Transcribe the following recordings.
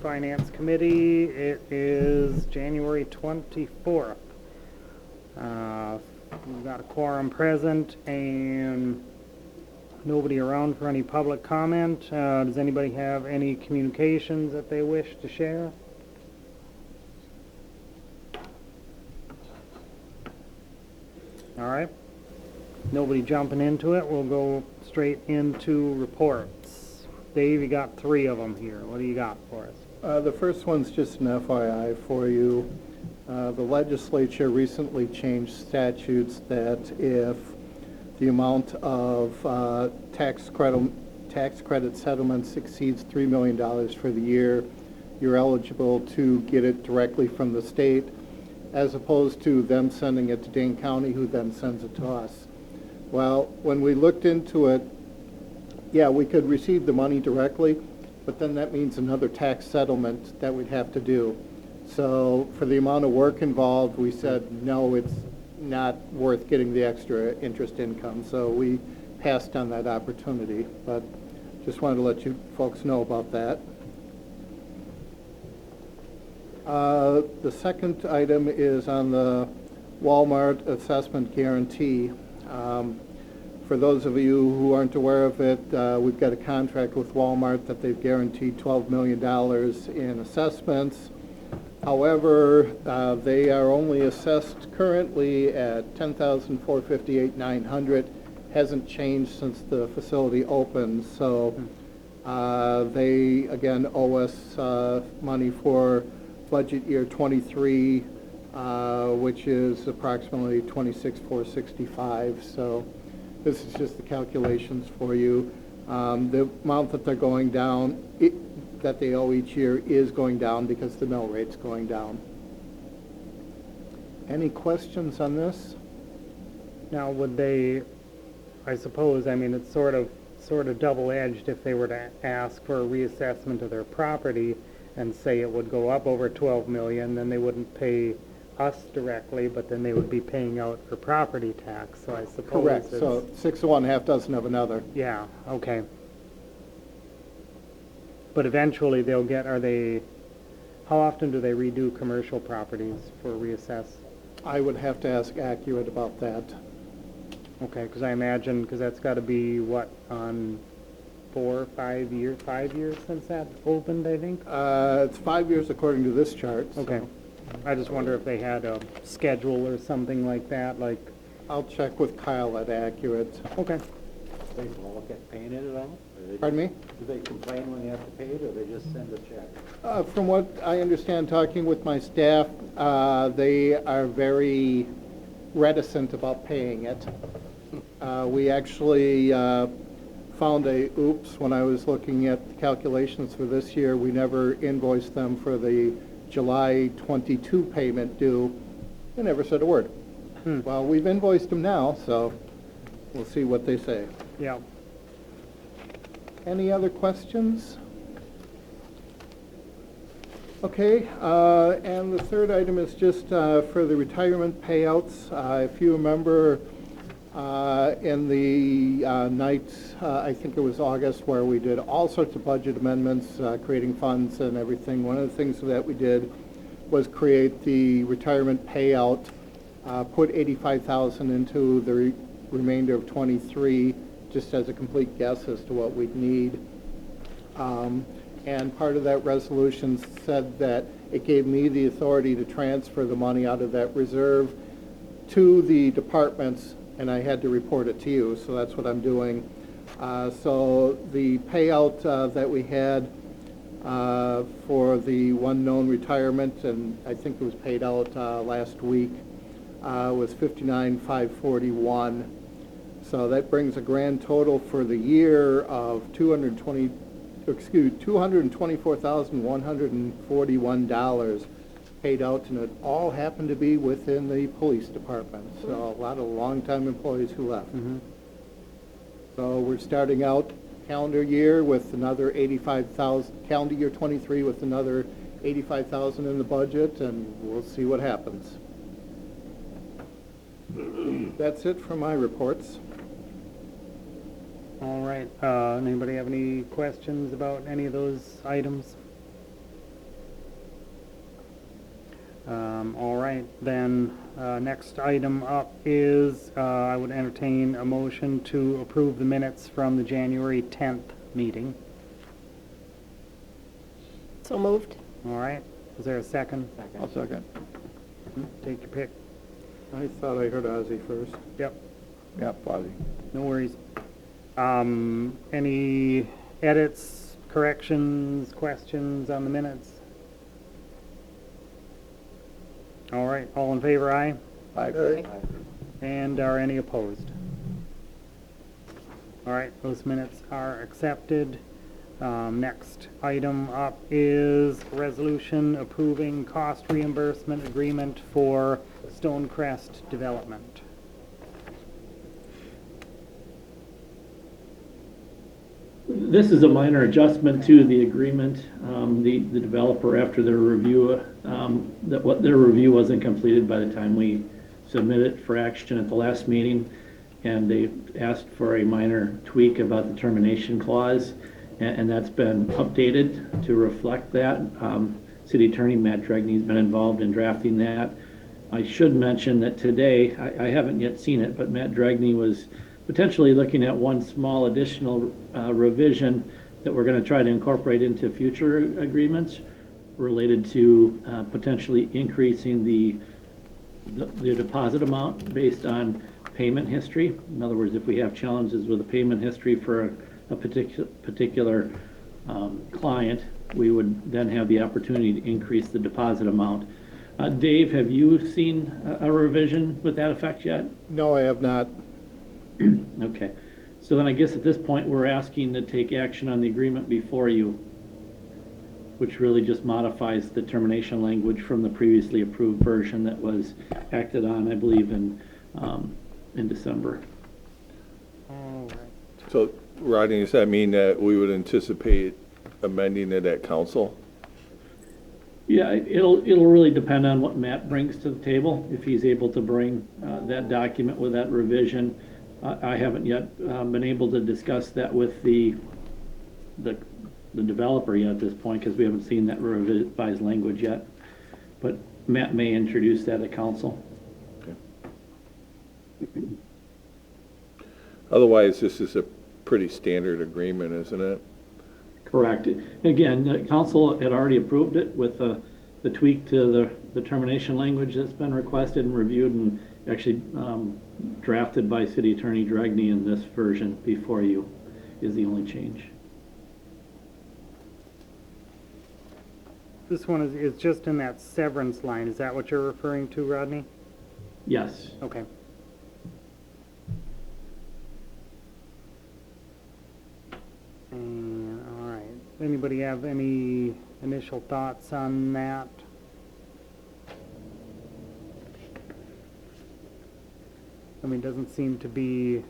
Finance Committee. It is January 24th. We've got a quorum present and nobody around for any public comment. Does anybody have any communications that they wish to share? All right. Nobody jumping into it. We'll go straight into reports. Dave, you got 3 of them here. What do you got for us? The first one's just an FYI for you. The legislature recently changed statutes that if the amount of tax credit settlements exceeds $3 million for the year, you're eligible to get it directly from the state, as opposed to them sending it to Dane County, who then sends it to us. Well, when we looked into it, yeah, we could receive the money directly, but then that means another tax settlement that we'd have to do. So for the amount of work involved, we said, no, it's not worth getting the extra interest income. So we passed on that opportunity, but just wanted to let you folks know about that. The second item is on the Walmart assessment guarantee. For those of you who aren't aware of it, we've got a contract with Walmart that they've guaranteed $12 million in assessments. However, they are only assessed currently at $10,458,900. Hasn't changed since the facility opened, so they again owe us money for budget year 23, which is approximately $26,465. So this is just the calculations for you. The amount that they're going down, that they owe each year, is going down because the mill rate's going down. Any questions on this? Now, would they, I suppose, I mean, it's sort of double-edged if they were to ask for a reassessment of their property and say it would go up over 12 million, then they wouldn't pay us directly, but then they would be paying out for property tax. So I suppose correct. So 6 of one, half dozen of another. Yeah. Okay. But eventually they'll get. How often do they redo commercial properties for reassess? I would have to ask Accurate about that. Okay, because I imagine that's got to be what, on 4 or 5 years? 5 years since that opened, I think. It's 5 years according to this chart. So. Okay. I just wonder if they had a schedule or something like that. Like, I'll check with Kyle at Accurate. Okay. They look at paying it at all? Pardon me? Do they complain when they have to pay it, or they just send a check? From what I understand, talking with my staff, they are very reticent about paying it. We actually found a oops when I was looking at the calculations for this year. We never invoiced them for the July 22 payment due. They never said a word. Well, we've invoiced them now, so we'll see what they say. Yeah. Any other questions? Okay, and the third item is just for the retirement payouts. If you remember in the night, I think it was August, where we did all sorts of budget amendments, creating funds and everything. One of the things that we did was create the retirement payout, put $85,000 into the remainder of 23, just as a complete guess as to what we'd need. And part of that resolution said that it gave me the authority to transfer the money out of that reserve to the departments, and I had to report it to you, so that's what I'm doing. So the payout that we had for the one known retirement, and I think it was paid out last week, was $59,541. So that brings a grand total for the year of $224,141 paid out, and it all happened to be within the police department. So a lot of longtime employees who left. Mm-hmm. So we're starting out calendar year with another 85,000, calendar year 23 with another 85,000 in the budget, and we'll see what happens. That's it for my reports. All right. Anybody have any questions about any of those items? All right, then, next item up is, I would entertain a motion to approve the minutes from the January 10th meeting. So moved. All right, is there a second? I'll second. Take your pick. I thought I heard Ozzy first. Yep, Yep, Ozzy. no worries. Any edits, corrections, questions on the minutes? All right, all in favor, aye? Aye. And are any opposed? All right, those minutes are accepted. Next item up is resolution approving cost reimbursement agreement for Stonecrest Development. This is a minor adjustment to the agreement. The developer, after their review, their review wasn't completed by the time we submitted for action at the last meeting, and they asked for a minor tweak about the termination clause, and that's been updated to reflect that. City Attorney Matt Dregney's been involved in drafting that. I should mention that today, I haven't yet seen it, but Matt Dregney was potentially looking at one small additional revision that we're going to try to incorporate into future agreements related to potentially increasing the deposit amount based on payment history. In other words, if we have challenges with a payment history for a particular client, we would then have the opportunity to increase the deposit amount. Dave, have you seen a revision with that effect yet? No, I have not. Okay, so then I guess at this point, we're asking to take action on the agreement before you, which really just modifies the termination language from the previously approved version that was acted on, I believe, in December. All right. So, Rodney, does that mean that we would anticipate amending it at council? Yeah, it'll really depend on what Matt brings to the table. If he's able to bring that document with that revision. I haven't yet been able to discuss that with the developer yet at this point, because we haven't seen that revised language yet. But Matt may introduce that at council. Okay. Otherwise, this is a pretty standard agreement, isn't it? Correct. Again, the council had already approved it with the tweak to the termination language that's been requested and reviewed and actually drafted by City Attorney Dregney in this version before you is the only change. This one is just in that severance line. Is that what you're referring to, Rodney? Yes. Okay. And, all right. Anybody have any initial thoughts on that? I mean, it doesn't seem to be,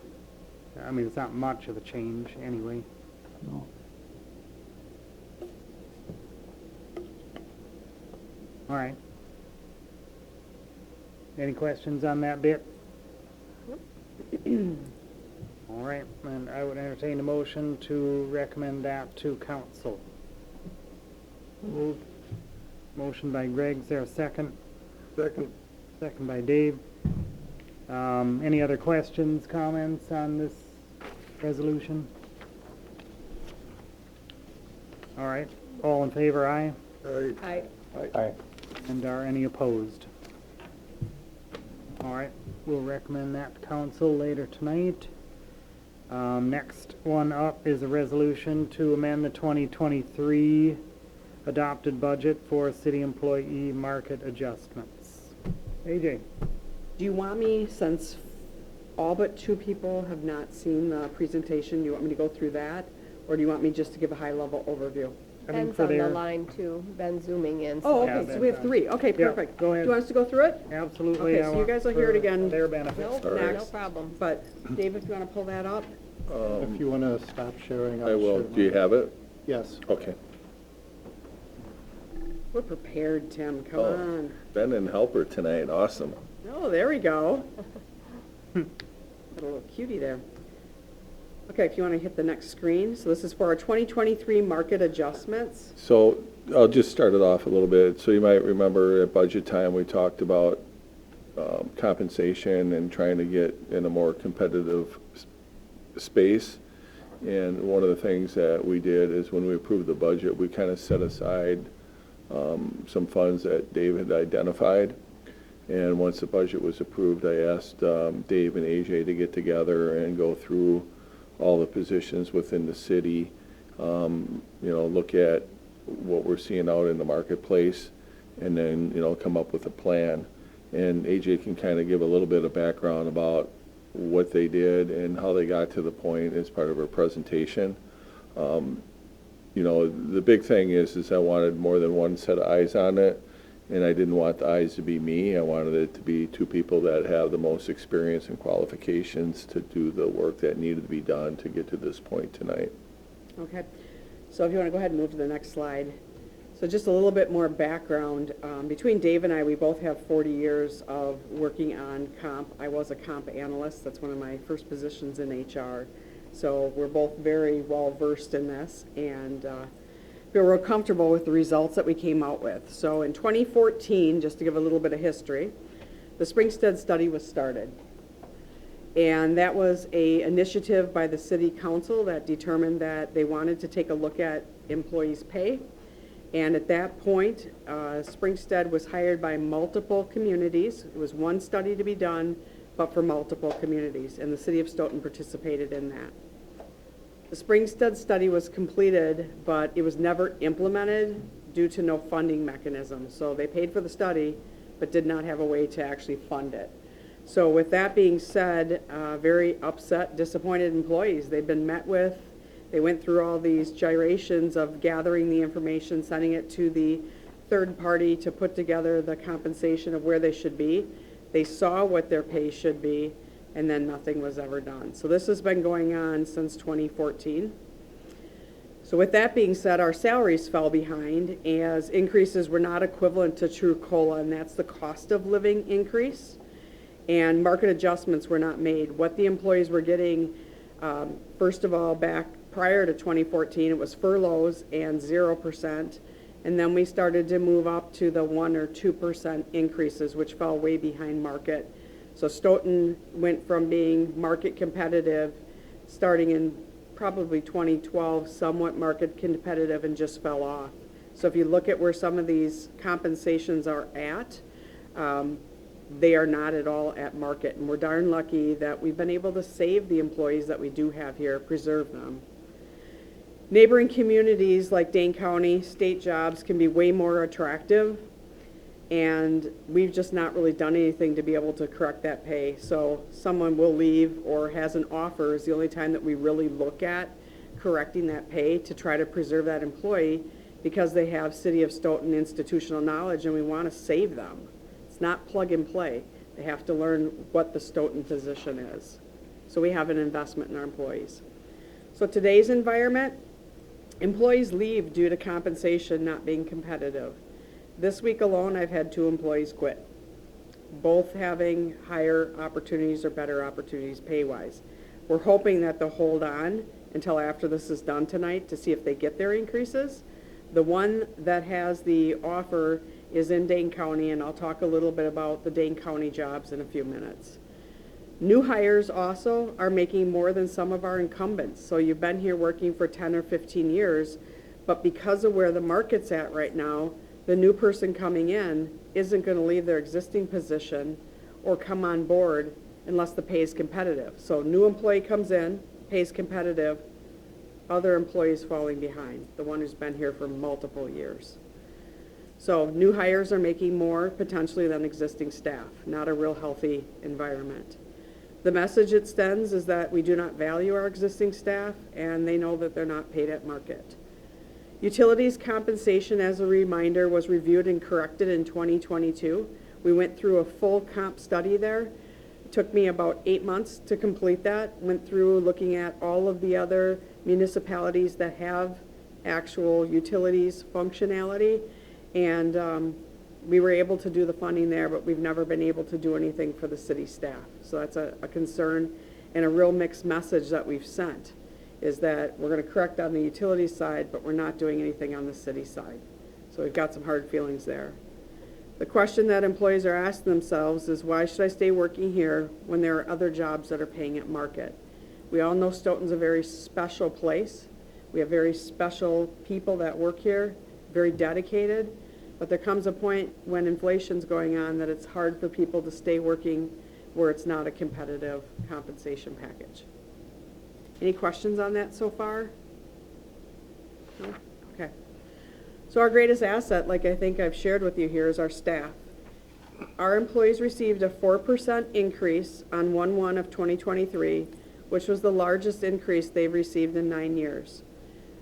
I mean, it's not much of a change anyway. No. All right. Any questions on that bit? All right, and I would entertain a motion to recommend that to council. Moved. Motion by Greg, is there a second? Second. Second by Dave. Any other questions, comments on this resolution? All right, all in favor, aye? Aye. Aye. And are any opposed? All right, we'll recommend that to council later tonight. Next one up is a resolution to amend the 2023 adopted budget for city employee market adjustments. AJ? Do you want me, since all but two people have not seen the presentation, do you want me to go through that? Or do you want me just to give a high-level overview? I think Ben's for on the their- line too. Ben's zooming in. Oh, Yeah, okay, so we have that's three. Okay, Yeah, perfect. go ahead. Do you want us to go through it? Absolutely. Okay, I so you want guys will hear it for again. Their benefit. No, All right. no problem. But, Dave, if you want to pull that up? If you want to stop sharing, I'll I will. share Do you mine. have it? Yes. Okay. We're prepared, Tim, come Oh. on. Ben and helper tonight. Awesome. Oh, there we go. Got a little cutie there. Okay, if you want to hit the next screen. So this is for our 2023 market adjustments. So I'll just start it off a little bit. So you might remember at budget time, we talked about compensation and trying to get in a more competitive space. And one of the things that we did is when we approved the budget, we kind of set aside some funds that Dave had identified. And once the budget was approved, I asked Dave and AJ to get together and go through all the positions within the city, look at what we're seeing out in the marketplace, and then, come up with a plan. And AJ can kind of give a little bit of background about what they did and how they got to the point as part of her presentation. The big thing is I wanted more than one set of eyes on it, and I didn't want the eyes to be me. I wanted it to be two people that have the most experience and qualifications to do the work that needed to be done to get to this point tonight. Okay, so if you want to go ahead and move to the next slide. So just a little bit more background. Between Dave and I, we both have 40 years of working on comp. I was a comp analyst. That's one of my first positions in HR. So we're both very well versed in this, and feel real comfortable with the results that we came out with. So in 2014, just to give a little bit of history, the Springstead study was started. And that was an initiative by the city council that determined that they wanted to take a look at employees' pay. And at that point, Springstead was hired by multiple communities. It was one study to be done, but for multiple communities, and the city of Stoughton participated in that. The Springstead study was completed, but it was never implemented due to no funding mechanism. So they paid for the study, but did not have a way to actually fund it. So with that being said, very upset, disappointed employees. They've been met with. They went through all these gyrations of gathering the information, sending it to the third party to put together the compensation of where they should be. They saw what their pay should be, and then nothing was ever done. So this has been going on since 2014. So with that being said, our salaries fell behind as increases were not equivalent to true COLA, and that's the cost of living increase. And market adjustments were not made. What the employees were getting, first of all, back prior to 2014, it was furloughs and 0%. And then we started to move up to the 1 or 2% increases, which fell way behind market. So Stoughton went from being market competitive, starting in probably 2012, somewhat market competitive, and just fell off. So if you look at where some of these compensations are at, they are not at all at market. And we're darn lucky that we've been able to save the employees that we do have here, preserve them. Neighboring communities like Dane County, state jobs can be way more attractive, and we've just not really done anything to be able to correct that pay. So someone will leave or has an offer is the only time that we really look at correcting that pay to try to preserve that employee, because they have City of Stoughton institutional knowledge and we want to save them. It's not plug and play. They have to learn what the Stoughton position is. So we have an investment in our employees. So today's environment, employees leave due to compensation not being competitive. This week alone, I've had 2 employees quit, both having higher opportunities or better opportunities pay-wise. We're hoping that they'll hold on until after this is done tonight to see if they get their increases. The one that has the offer is in Dane County, and I'll talk a little bit about the Dane County jobs in a few minutes. New hires also are making more than some of our incumbents. So you've been here working for 10 or 15 years, but because of where the market's at right now, the new person coming in isn't going to leave their existing position or come on board unless the pay is competitive. So new employee comes in, pays competitive, other employees falling behind, the one who's been here for multiple years. So new hires are making more potentially than existing staff, not a real healthy environment. The message it sends is that we do not value our existing staff, and they know that they're not paid at market. Utilities compensation, as a reminder, was reviewed and corrected in 2022. We went through a full comp study there. It took me about 8 months to complete that. Went through looking at all of the other municipalities that have actual utilities functionality, and we were able to do the funding there, but we've never been able to do anything for the city staff. So that's a concern. and a real mixed message that we've sent, is that we're going to correct on the utility side, but we're not doing anything on the city side. So we've got some hard feelings there. The question that employees are asking themselves is, why should I stay working here when there are other jobs that are paying at market? We all know Stoughton's a very special place. We have very special people that work here, very dedicated, but there comes a point when inflation's going on that it's hard for people to stay working where it's not a competitive compensation package. Any questions on that so far? No? Okay. So our greatest asset, like I think I've shared with you here, is our staff. Our employees received a 4% increase on 1/1 of 2023, which was the largest increase they've received in 9 years.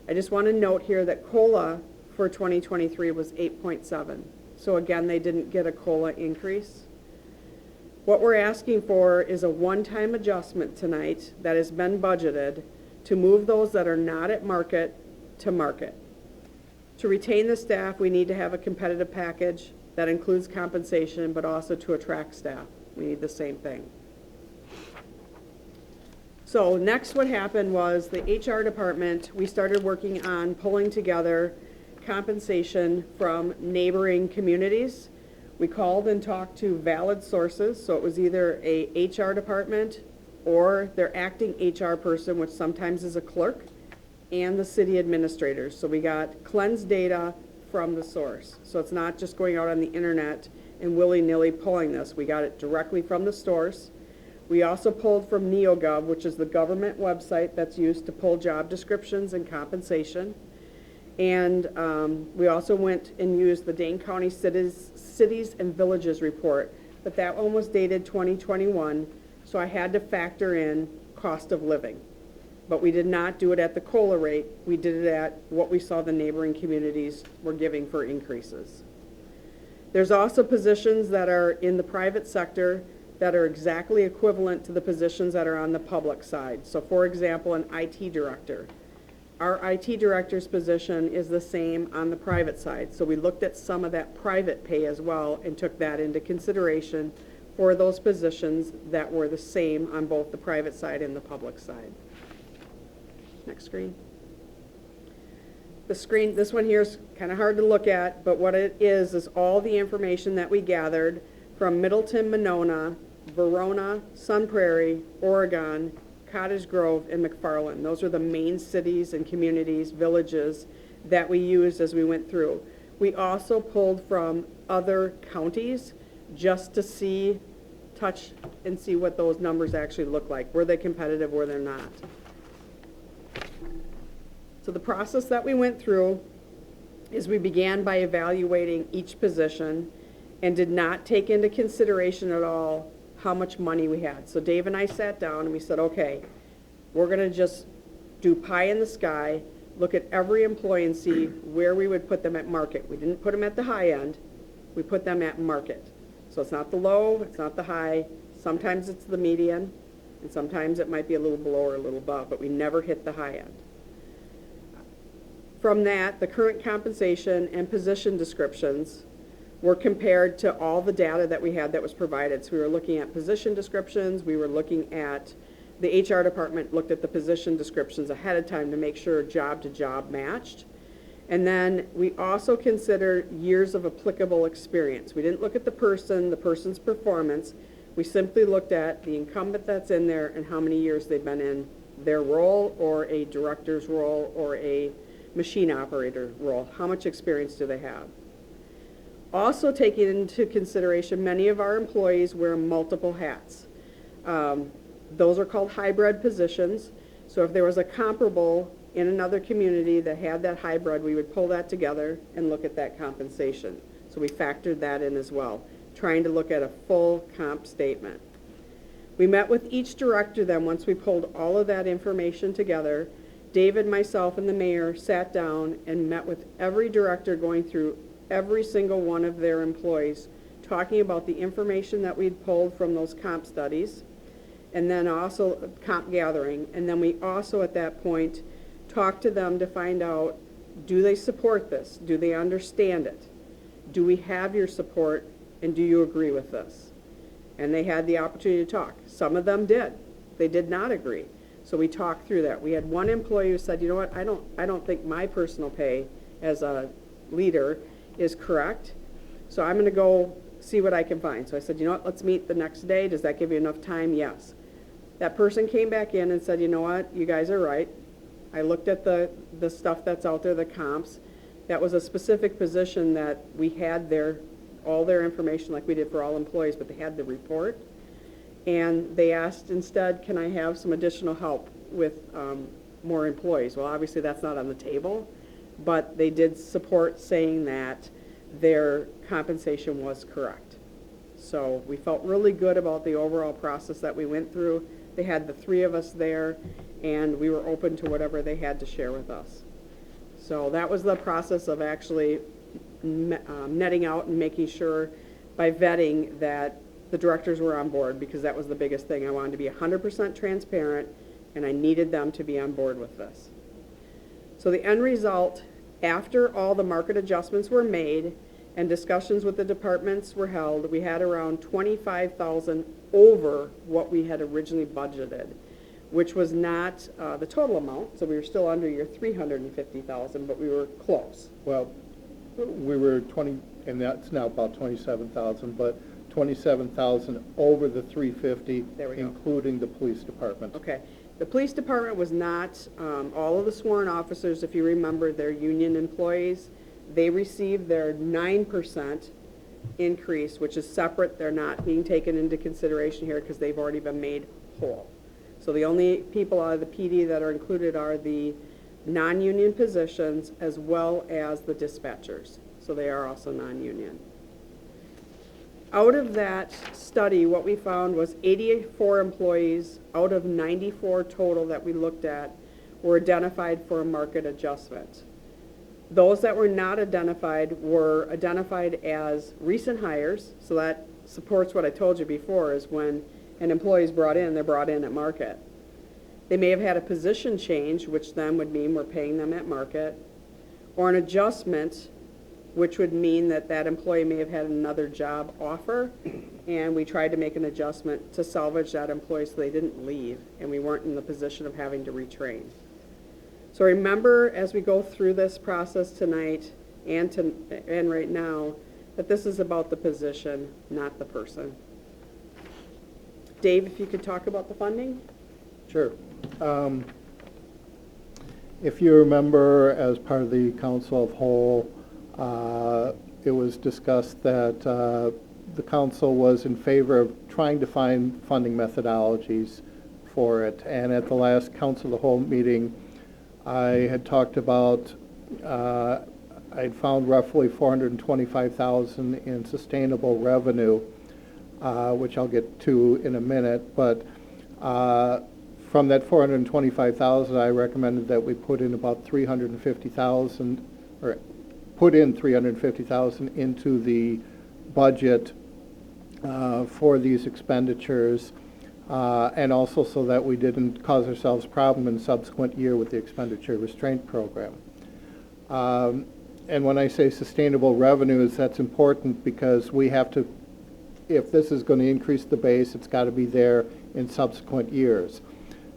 I just want to note here that COLA for 2023 was 8.7. So again, they didn't get a COLA increase. What we're asking for is a one-time adjustment tonight that has been budgeted to move those that are not at market to market. To retain the staff, we need to have a competitive package that includes compensation, but also to attract staff. We need the same thing. So next what happened was the HR department, we started working on pulling together compensation from neighboring communities. We called and talked to valid sources, so it was either a HR department or their acting HR person, which sometimes is a clerk, and the city administrators. So we got cleansed data from the source. So it's not just going out on the internet and willy-nilly pulling this. We got it directly from the source. We also pulled from NeoGov, which is the government website that's used to pull job descriptions and compensation. And we also went and used the Dane County Cities and Villages report, but that one was dated 2021, so I had to factor in cost of living. But we did not do it at the COLA rate. We did it at what we saw the neighboring communities were giving for increases. There's also positions that are in the private sector that are exactly equivalent to the positions that are on the public side. So for example, an IT director. Our IT director's position is the same on the private side. So we looked at some of that private pay as well and took that into consideration for those positions that were the same on both the private side and the public side. Next screen. The screen, this one here is kind of hard to look at, but what it is all the information that we gathered from Middleton, Monona, Verona, Sun Prairie, Oregon, Cottage Grove, and McFarland. Those are the main cities and communities, villages that we used as we went through. We also pulled from other counties just to see, touch, and see what those numbers actually look like. Were they competitive, were they not? So the process that we went through is we began by evaluating each position and did not take into consideration at all how much money we had. So Dave and I sat down and we said, okay, we're going to just do pie in the sky, look at every employee and see where we would put them at market. We didn't put them at the high end, we put them at market. So it's not the low, it's not the high, sometimes it's the median, and sometimes it might be a little below or a little above, but we never hit the high end. From that, the current compensation and position descriptions were compared to all the data that we had that was provided. So we were looking at position descriptions, we were looking at, the HR department looked at the position descriptions ahead of time to make sure job to job matched. And then we also considered years of applicable experience. We didn't look at the person's performance. We simply looked at the incumbent that's in there and how many years they've been in their role or a director's role or a machine operator role. How much experience do they have? Also taking into consideration, many of our employees wear multiple hats. Those are called hybrid positions. So if there was a comparable in another community that had that hybrid, we would pull that together and look at that compensation. So we factored that in as well, trying to look at a full comp statement. We met with each director then once we pulled all of that information together. David, myself, and the mayor sat down and met with every director going through every single one of their employees, talking about the information that we'd pulled from those comp studies, and then also comp gathering. And then we also at that point talked to them to find out, do they support this? Do they understand it? Do we have your support, and do you agree with this? And they had the opportunity to talk. Some of them did. they did not agree. So we talked through that. We had one employee who said, you know what, I don't think my personal pay as a leader is correct, so I'm gonna go see what I can find. So I said, you know what, let's meet the next day. Does that give you enough time? Yes. That person came back in and said, you know what, you guys are right. I looked at the stuff that's out there, the comps. That was a specific position that we had all their information like we did for all employees, but they had the report. And they asked instead, can I have some additional help with more employees? Well, obviously that's not on the table, but they did support saying that their compensation was correct. So we felt really good about the overall process that we went through. They had the three of us there, and we were open to whatever they had to share with us. So that was the process of actually netting out and making sure by vetting that the directors were on board, because that was the biggest thing. I wanted to be 100% transparent, and I needed them to be on board with this. So the end result, after all the market adjustments were made and discussions with the departments were held, we had around $25,000 over what we had originally budgeted, which was not the total amount, so we were still under your $350,000, but we were close. Well, we were 20, and that's now about 27,000, but 27,000 over the 350, There we go. including the police department. Okay. The police department was not, all of the sworn officers, if you remember, they're union employees. They received their 9% increase, which is separate. They're not being taken into consideration here because they've already been made whole. So the only people out of the PD that are included are the non-union positions as well as the dispatchers. So they are also non-union. Out of that study, what we found was 84 employees out of 94 total that we looked at were identified for a market adjustment. Those that were not identified were identified as recent hires, so that supports what I told you before, is when an employee is brought in, they're brought in at market. They may have had a position change, which then would mean we're paying them at market, or an adjustment, which would mean that that employee may have had another job offer, and we tried to make an adjustment to salvage that employee so they didn't leave, and we weren't in the position of having to retrain. So remember, as we go through this process tonight and right now, that this is about the position, not the person. Dave, if you could talk about the funding? Sure. If you remember, as part of the Council of Whole, it was discussed that the council was in favor of trying to find funding methodologies for it. And at the last Council of the Whole meeting, I had talked about, I'd found roughly $425,000 in sustainable revenue, which I'll get to in a minute. But from that $425,000, I recommended that we put in about $350,000, or put in $350,000 into the budget for these expenditures, and also so that we didn't cause ourselves a problem in subsequent year with the expenditure restraint program. And when I say sustainable revenues, that's important because we have to, if this is going to increase the base, it's got to be there in subsequent years.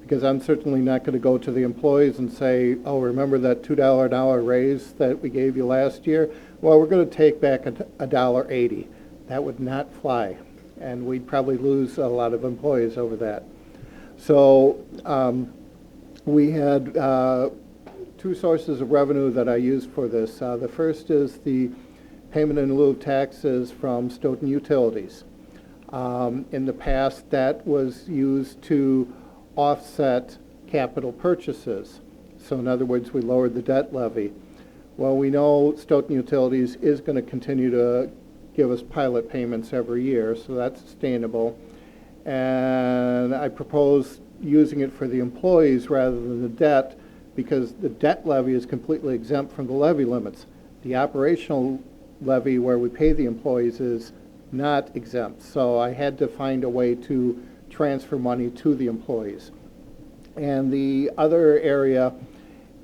Because I'm certainly not going to go to the employees and say, oh, remember that $2 an hour raise that we gave you last year? Well, we're going to take back $1.80. That would not fly, and we'd probably lose a lot of employees over that. So we had two sources of revenue that I used for this. The first is the payment in lieu of taxes from Stoughton Utilities. In the past, that was used to offset capital purchases. So in other words, we lowered the debt levy. Well, we know Stoughton Utilities is going to continue to give us pilot payments every year, so that's sustainable. And I propose using it for the employees rather than the debt, because the debt levy is completely exempt from the levy limits. The operational levy where we pay the employees is not exempt. So I had to find a way to transfer money to the employees. And the other area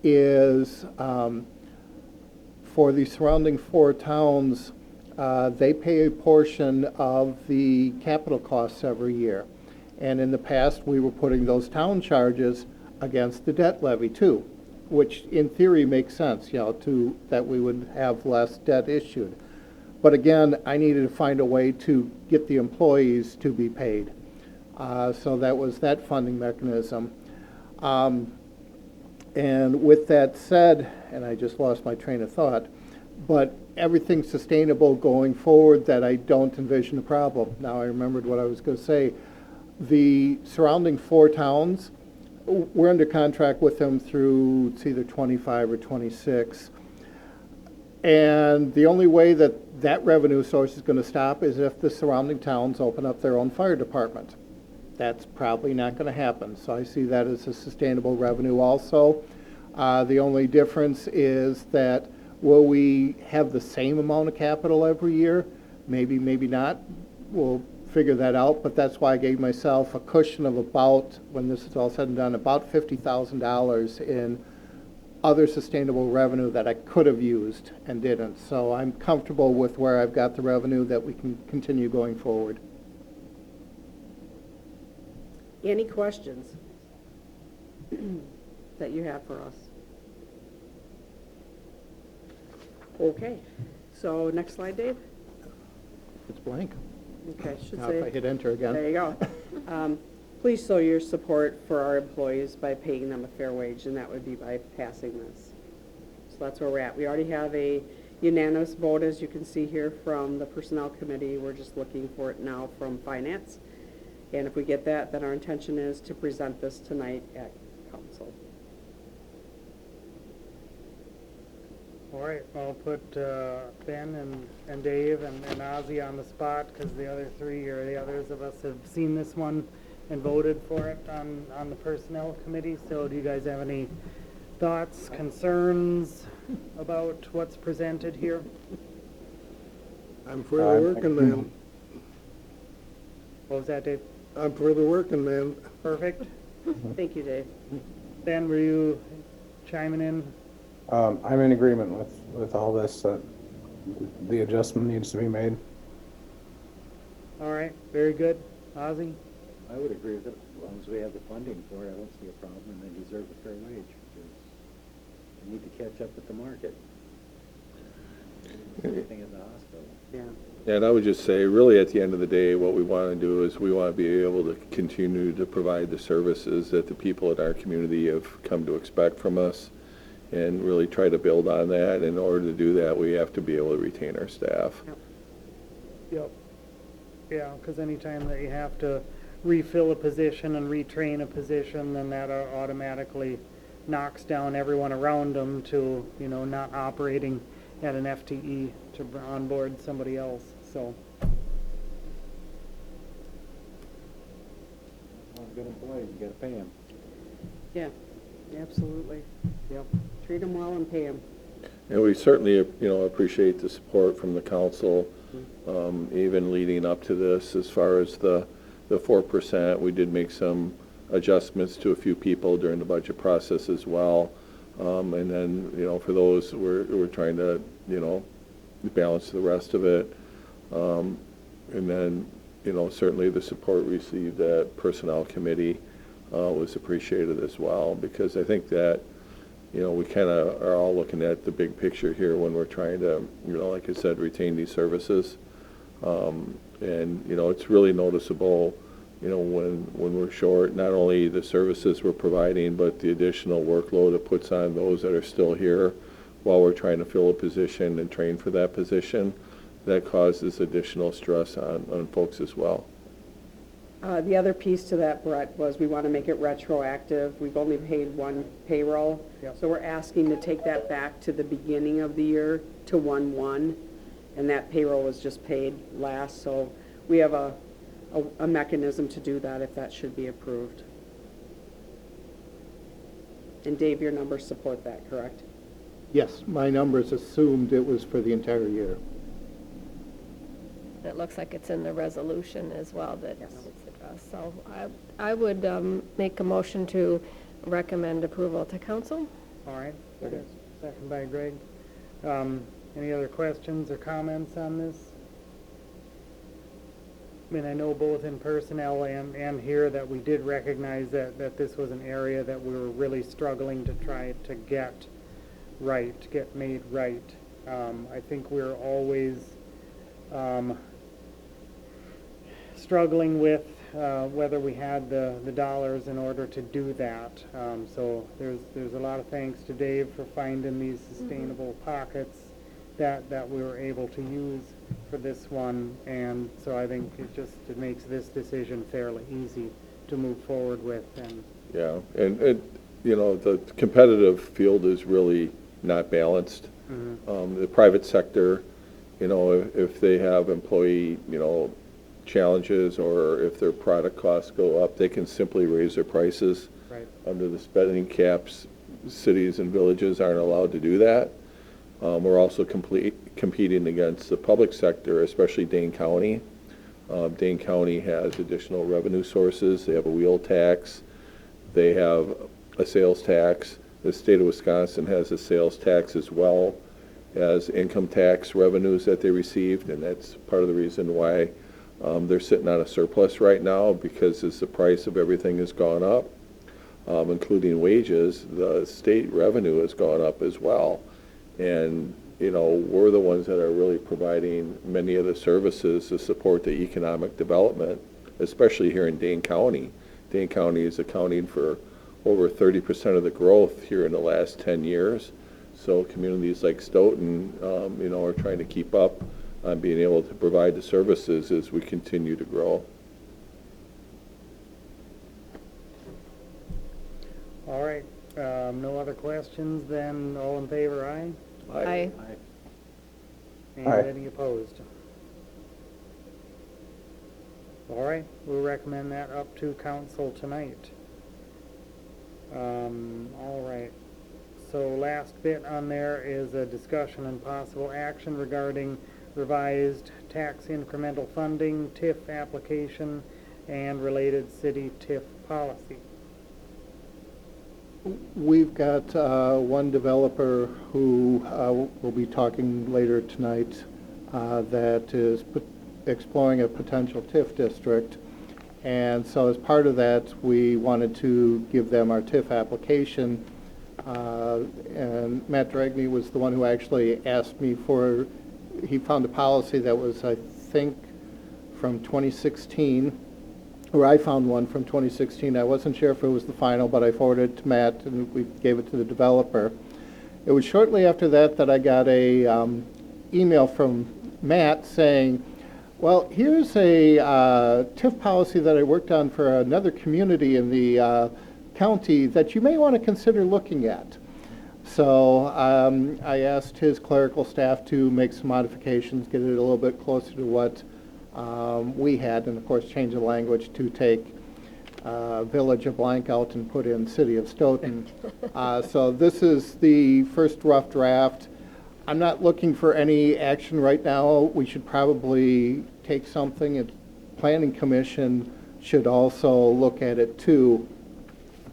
is for the surrounding 4 towns, they pay a portion of the capital costs every year. And in the past, we were putting those town charges against the debt levy too, which in theory makes sense, that we would have less debt issued. But again, I needed to find a way to get the employees to be paid. So that was that funding mechanism. And with that said, and I just lost my train of thought, but everything's sustainable going forward, that I don't envision a problem. Now I remembered what I was going to say. The surrounding 4 towns, we're under contract with them through, it's either 25 or 26. And the only way that that revenue source is going to stop is if the surrounding towns open up their own fire department. That's probably not going to happen. So I see that as a sustainable revenue also. The only difference is that will we have the same amount of capital every year? Maybe, maybe not. We'll figure that out, but that's why I gave myself a cushion of about, when this is all said and done, about $50,000 in other sustainable revenue that I could have used and didn't. So I'm comfortable with where I've got the revenue that we can continue going forward. Any questions that you have for us? Okay, so next slide, Dave. It's blank. Okay, should Now if I say, hit enter again. there you go. Please show your support for our employees by paying them a fair wage, and that would be by passing this. So that's where we're at. We already have a unanimous vote, as you can see here, from the Personnel Committee. We're just looking for it now from Finance. And if we get that, then our intention is to present this tonight at council. All right, I'll put Ben and Dave and Ozzy on the spot, because the other 3 or the others of us have seen this one and voted for it on the Personnel Committee. So do you guys have any thoughts, concerns about what's presented here? I'm for the working man. What was that, Dave? I'm for the working man. Perfect. Thank you, Dave. Ben, were you chiming in? I'm in agreement with all this, that the adjustment needs to be made. All right, very good. Ozzy? I would agree with it, as long as we have the funding for it, I don't see a problem, and they deserve a fair wage, because they need to catch up with the market. Same thing at the hospital. Yeah. And I would just say, really, at the end of the day, what we want to do is we want to be able to continue to provide the services that the people in our community have come to expect from us, and really try to build on that. In order to do that, we have to be able to retain our staff. Yep. Yeah, because anytime that you have to refill a position and retrain a position, then that automatically knocks down everyone around them to, not operating at an FTE to onboard somebody else, so. Well, good employees, you gotta pay them. Yeah, absolutely. Yep. Treat them well and pay them. And we certainly, appreciate the support from the council, even leading up to this. As far as the 4%, we did make some adjustments to a few people during the budget process as well. And then, for those, we're trying to, balance the rest of it. And then, certainly the support received at Personnel Committee was appreciated as well, because I think that, we kind of are all looking at the big picture here when we're trying to, like I said, retain these services. And, it's really noticeable, when we're short, not only the services we're providing, but the additional workload it puts on those that are still here while we're trying to fill a position and train for that position. That causes additional stress on folks as well. The other piece to that, Brett, was we want to make it retroactive. We've only paid one payroll. Yep. So we're asking to take that back to the beginning of the year to 1/1, and that payroll was just paid last. So we have a mechanism to do that if that should be approved. And Dave, your numbers support that, correct? Yes, my numbers assumed it was for the entire year. It looks like it's in the resolution as well that Yes. it's addressed. So I would make a motion to recommend approval to council. All right, second by Greg. Any other questions or comments on this? I know both in personnel and here that we did recognize that this was an area that we were really struggling to try to get made right. I think we're always struggling with whether we had the dollars in order to do that. So there's a lot of thanks to Dave for finding these sustainable pockets that we were able to use for this one, and so I think it makes this decision fairly easy to move forward with. And Yeah, and the competitive field is really not balanced. The private sector, if they have employee, challenges, or if their product costs go up, they can simply raise their prices. right, Under the spending caps, cities and villages aren't allowed to do that. We're also competing against the public sector, especially Dane County. Dane County has additional revenue sources. They have a wheel tax. They have a sales tax. The state of Wisconsin has a sales tax as well as income tax revenues that they received, and that's part of the reason why they're sitting on a surplus right now, because as the price of everything has gone up, including wages, the state revenue has gone up as well. And, we're the ones that are really providing many of the services to support the economic development, especially here in Dane County. Dane County is accounting for over 30% of the growth here in the last 10 years. So communities like Stoughton, are trying to keep up on being able to provide the services as we continue to grow. all right. No other questions, then all in favor, aye? Aye. And Aye. any opposed? All right, we'll recommend that up to council tonight. All right, so last bit on there is a discussion and possible action regarding revised tax incremental funding, TIF application, and related city TIF policy. We've got one developer who will be talking later tonight that is exploring a potential TIF district. And so as part of that, we wanted to give them our TIF application. And Matt Dragney was the one who actually asked me he found a policy that was, I think, from 2016, or I found one from 2016. I wasn't sure if it was the final, but I forwarded it to Matt, and we gave it to the developer. It was shortly after that I got a email from Matt saying, well, here's a TIF policy that I worked on for another community in the county that you may want to consider looking at. So I asked his clerical staff to make some modifications, get it a little bit closer to what we had, and of course change the language to take Village of Blank out and put in City of Stoughton. So this is the first rough draft. I'm not looking for any action right now. We should probably take something, and Planning Commission should also look at it too.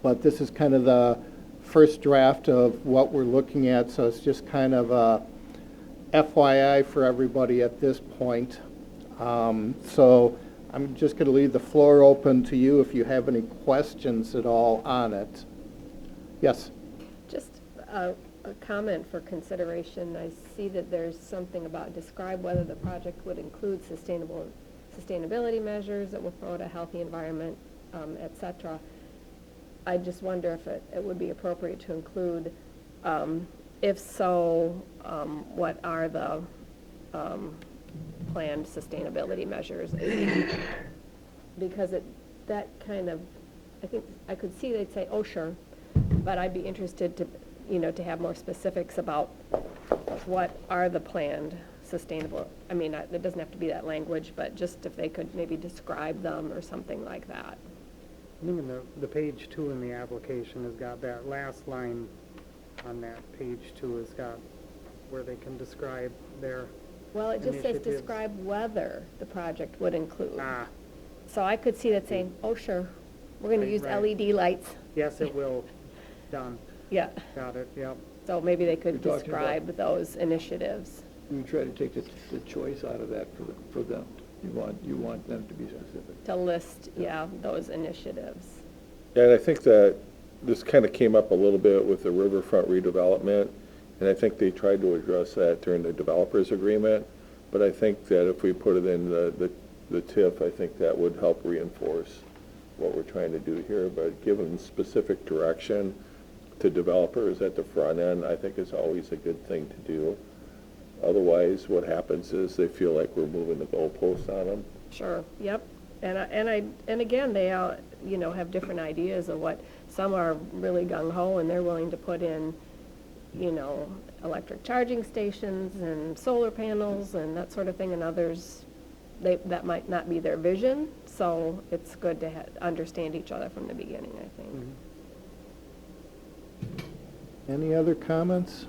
But this is kind of the first draft of what we're looking at, so it's just kind of a FYI for everybody at this point. So I'm just going to leave the floor open to you if you have any questions at all on it. Yes? Just a comment for consideration. I see that there's something about describe whether the project would include sustainability measures that will promote a healthy environment, et cetera. I just wonder if it would be appropriate to include, if so, what are the planned sustainability measures? Because that kind of, I think I could see they'd say, oh, sure, but I'd be interested to, to have more specifics about what are the planned sustainable, I mean, it doesn't have to be that language, but just if they could maybe describe them or something like that. I think in the page 2 in the application has got that last line on that page 2 has got where they can describe their Well, it just says initiatives. describe whether the project would include. Ah, So I could see that saying, oh, sure, we're going to use Right. LED lights. yes, it will. Done. Yeah, Got it, yep. so maybe they could You're talking about- describe those initiatives. We try to take the choice out of that for them. You want them to be specific. To list, yeah, those initiatives. Yeah, and I think that this kind of came up a little bit with the riverfront redevelopment, and I think they tried to address that during the developers agreement. But I think that if we put it in the TIF, I think that would help reinforce what we're trying to do here. But given specific direction to developers at the front end, I think is always a good thing to do. Otherwise, what happens is they feel like we're moving the goalposts on them. Sure, yep. And again, they all, you know, have different ideas of what, some are really gung-ho and they're willing to put in, you know, electric charging stations and solar panels and that sort of thing, and others, that might not be their vision, so it's good to understand each other from the beginning, I think. Any other comments?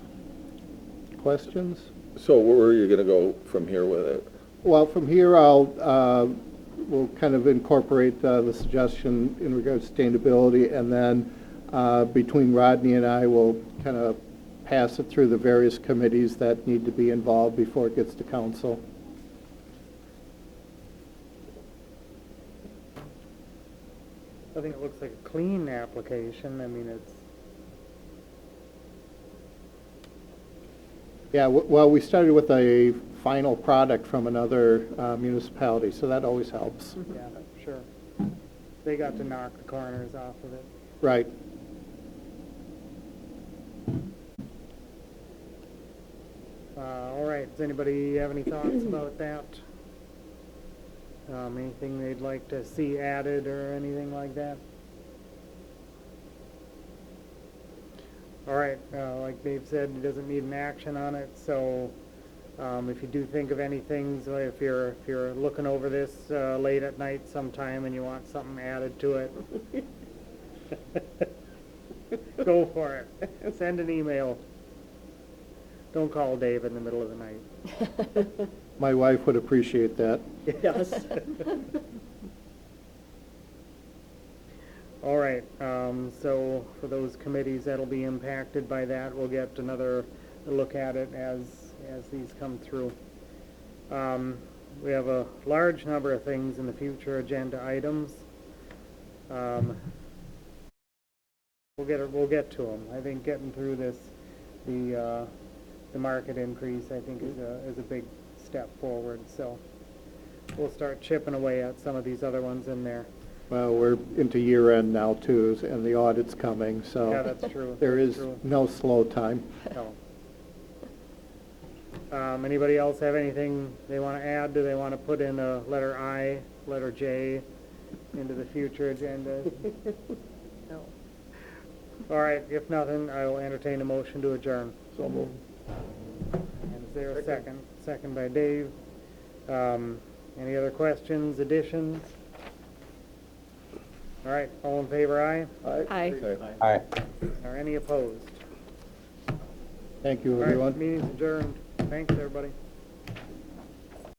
Questions? So where are you going to go from here with it? Well, from here, we'll kind of incorporate the suggestion in regards to sustainability, and then between Rodney and I, we'll kind of pass it through the various committees that need to be involved before it gets to council. I think it looks like a clean application. I mean, it's, Yeah, well, we started with a final product from another municipality, so that always helps. yeah, sure. They got to knock the corners off of it. Right. All right, does anybody have any thoughts about that? Anything they'd like to see added or anything like that? All right, like Dave said, he doesn't need an action on it, so if you do think of anything, so if you're looking over this late at night sometime and you want something added to it, go for it. Send an email. Don't call Dave in the middle of the night. My wife would appreciate that. Yes. All right, so for those committees that'll be impacted by that, we'll get another look at it as these come through. We have a large number of things in the future agenda items. We'll get to them. I think getting through this, the market increase, I think is a big step forward. So we'll start chipping away at some of these other ones in there. Well, we're into year end now too, and the audit's coming, so. Yeah, that's true. There That's is true. no slow time. No. Anybody else have anything they want to add? Do they want to put in a letter I, letter J into the future agenda? No. All right, if nothing, I will entertain a motion to adjourn. So moved. And is there a second? Second by Dave. Any other questions, additions? All right, all in favor, aye? Aye. Aye. Are any opposed? Thank you, All right, everyone. meeting's adjourned. Thanks, everybody.